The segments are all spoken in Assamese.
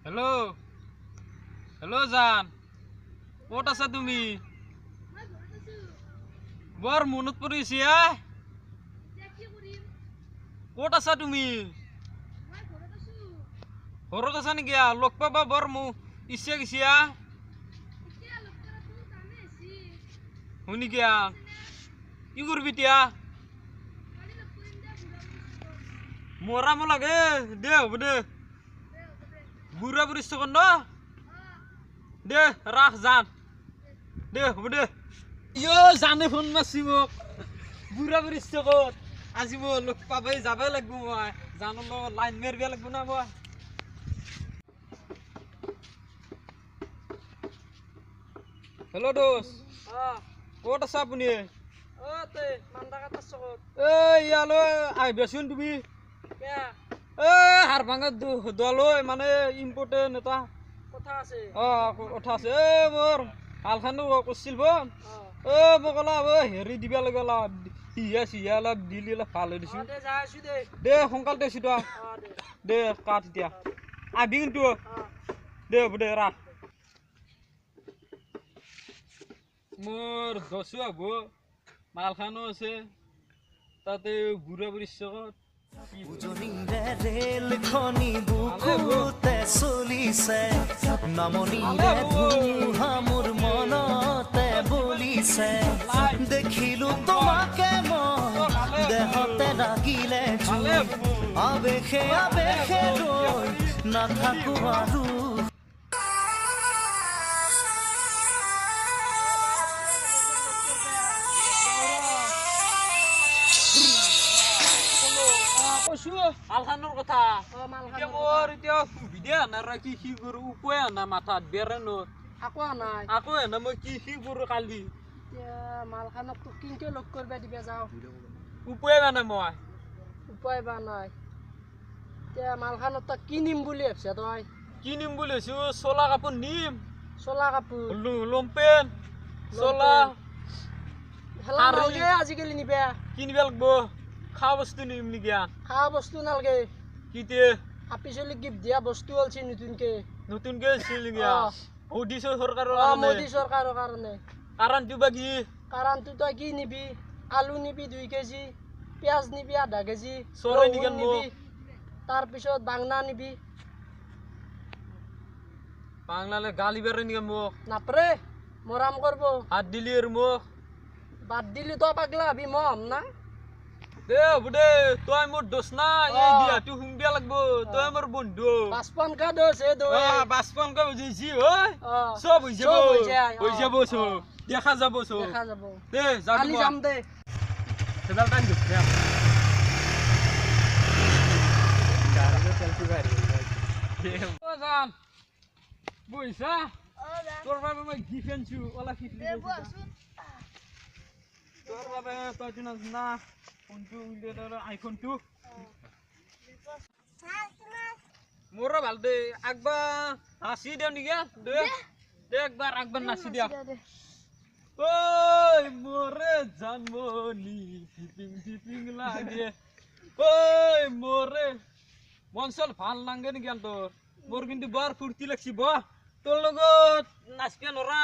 हेलो हेलो जान ক'ত আছা তুমি বৰ মনত পৰিছে ক'ত আছা তুমি ঘৰত আছা নেকি লগ পাবা বৰ ইচ্ছা গৈছে শুনি কিয়া কি কৰিবি এতিয়া মৰাম লাগে দে হ'ব দে বুঢ়া বুঢ়ী চকন ন দে ৰাখ যাম দে হ'ব দে জানে ফোন মাৰছি মোক বুঢ়া বুঢ়ী চকত আজি মই লগ পাবই যাবই লাগিব মই জানৰ লগত লাইন মাৰিব লাগিব না মই হেল্ল' দোস্ত ক'ত আছা আপুনি ইয়ালৈ আহিবাচোন তুমি হার ভাঙা দলই মানে ইম্পর্টেন্ট এটা কথা আছে কথা আছে মোর হালখানো করছিল মোক অলপ হেৰি দিবা লাগে অলপ সিয়া সিয়া অলপ দিলি অলপ ভাল হৈ দিছো দে সোনকাল দেছো তই দে কাট এতিয়া আবি কিন্তু দে হ'ব দে ৰাখ মোৰ দছো হব মালখানো আছে তাতে বুঢ়া বুঢ়ী চকত ৰেল খনি বুকুতে চলিছে নামনিৰে ধুমুহা মোৰ মনতে বলিছে দেখিলো তোমাকে মই দেহতে লাগিলে আবেশে আবেশে ৰৈ নাথাকো আৰু মালখানোৰ কথা মোৰ এতিয়া সুবিধা আনাৰ কি কৰো উপায় আনা মাথাত বেৰেনো আকৌ আনা মই কি কৰো কালি মালখানক কিনকে লগ করবে দিবে যাও উপায় মানে মই উপায় বা নাই মালখানত তই কি নিম বুলি ভাবছ তই কি নিম বুলি ভাবিছো চলা কাপোৰ নিম চলা কাপোৰ লম্পেন চলা আৰু আজিকালি নিবে কিনিব লাগিব খাওয়া বস্তু নিম নেকি খাওয়া বস্তু নালগে কিতে আপি চলি গিফট দিয়া বস্তু অলছি নতুনকে আছিল নেকি মোদী চৰকাৰৰ মোদী চৰকাৰৰ কাৰণে কাৰণটো বা কি কাৰণটো তই কি নিবি আলু নিবি 2 কেজি পিয়াজ নিবি আধা কেজি চৰাই নিবি তাৰপিছত বাংনা নিবি বাংলালে গালি বেৰে নেকি মোক নাপৰে মৰাম কৰিব হাত দিলি আৰু মোক বাদ দিলি তই পাগলা হবি মম না দে হ'ব দে তই মোৰ দোষ না এই দিয়াটো শুনবিয়া লাগিব তই মোৰ বন্ধু 55 কা দোষ হে দো 55 কা বুঝিছি ওই সব হৈ যাব সব দেখা যাব দে কালি যাম দে সেদাল টাইম দে গাড়িতে সেলফি গাড়ি ও জান বুইছা তোর বাবে মই গিফট আনছো ওলা গিফট দে বসুন তোর বাবে তই দিনা না ফোনটো উলিয়াই আইফোন 2 মোর ভাল দে একবার হাসি দেও নিকে দে একবার একবার নাচি দিয়া ওই মোরে জানমনি টিপিং লাগে ওই মোরে মনসল ভাল লাগে নি জ্ঞান তোর মোর কিন্তু বার ফুর্তি লাগছি ব তোর লগত নাচকে নরা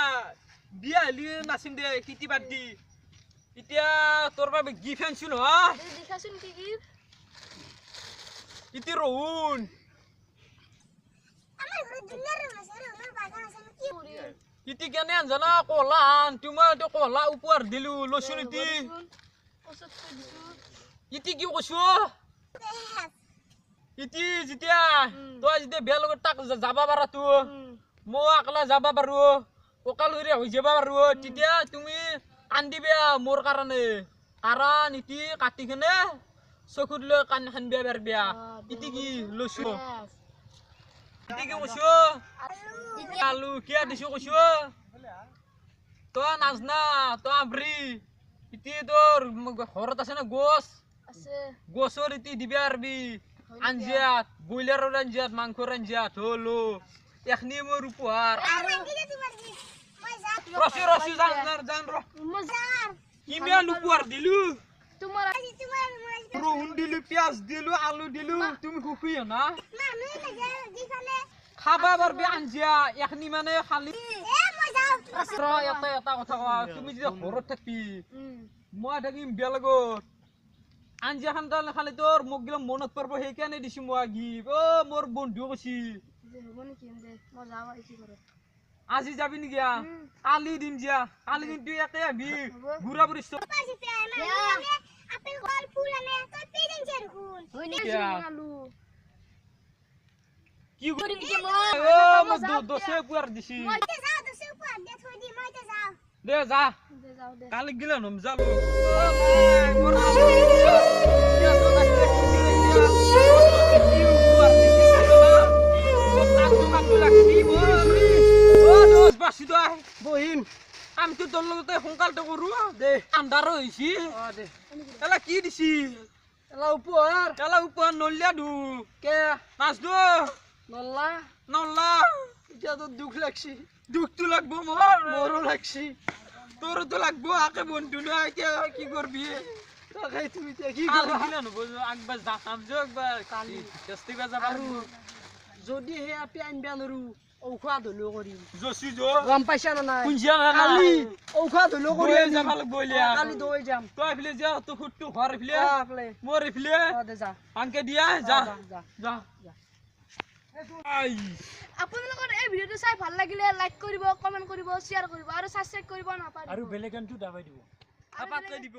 বিয়া হলি নাচিম দে কিতি বাদ দি এতিয়া তোর বাবে গিফট আনছো ন দেখাছুন কি গিফট ইতি রহুন আমার দুনিয়ার মাসের আমার বাগান আছে কি করি ইতি কেনে আনজানা কলা তোমার তো কলা উপহার দিলু লসুন ইতি ইতি কি কইছো ইতি যেতিয়া তই যেতিয়া বেয়া লগত তাক যাবা পাৰা তো মই আকলা যাবা পাৰো অকাল হৈ যাবা পাৰো তেতিয়া তুমি কান্দিবে মোর কারণে কারণ ইতি কাটি কেনে চকুত লৈ কান খানবিয়া পারবিয়া ইতি কি লইছো ইতি কি কইছো আলু কিয়া দিছো কইছো তই নাজনা তই আবরি ইতি তোর ঘৰত আছে না গোস আছে গোসৰ ইতি দিবি আৰবি আঞ্জিয়াত বইলাৰৰ আঞ্জিয়াত মাংসৰ আঞ্জিয়াত হলো এখনি মোৰ উপহার রসি জান কিমিয়া লুকুয়ার দিলু তোমার রহুন দিলু পেঁয়াজ দিলু আলু দিলু তুমি খুশি না খাবা পারবে আঞ্জিয়া এখনি মানে খালি এটা কথা কও তুমি যে ঘৰত থাকবি মই থাকিম বেলেগত আঞ্জিয়া খান খালি তোৰ মোক গিলা মনত পড়ব সেইকাৰণে দিছি মই গিফট ও মোর বন্ধু কছি আজি যাবি নেকি কালি দিন যা কালি দিন তুই একে আবি ঘুরা বুড়ি কি করি ও মোক দোষে পুয়ার দিছি দে যা কালি গিলা নম যাবো বহিম আমি তো তোর লগতে সোনকালতে কৰো দে আন্ধাৰ হৈছি এলা কি দিছি এলা উপহাৰ নলিয়া দু কে নাচ দু নল্লা এতিয়া তো দুখ লাগছি দুখটো লাগবো মোৰো লাগছি তোৰতো লাগবো আকে বন্ধু না কি করবি তাকে তুমি কি করবি না নবো একবার যাম যে একবার কালি দস্তি বাজা পারু যদি হে আপি আনবা নৰু ঔখা ধলো কৰিম জসি জো গম পাইছা না নাই কুঞ্জিয়া না কালি ঔখা ধলো কৰি যাব লাগবলিয়া কালি দৈ যাম তই ফিলে যা তো ফুটটো ঘৰ ফিলে মোৰ ফিলে দে যা আনকে দিয়া যা যা আপোনালোকৰ এই ভিডিওটো চাই ভাল লাগিলে লাইক কৰিব কমেন্ট কৰিব শেয়াৰ কৰিব আৰু সাবস্ক্ৰাইব কৰিব নাপাহৰিব আৰু বেলেগ গানটো দাবাই দিব আপাতকে দিব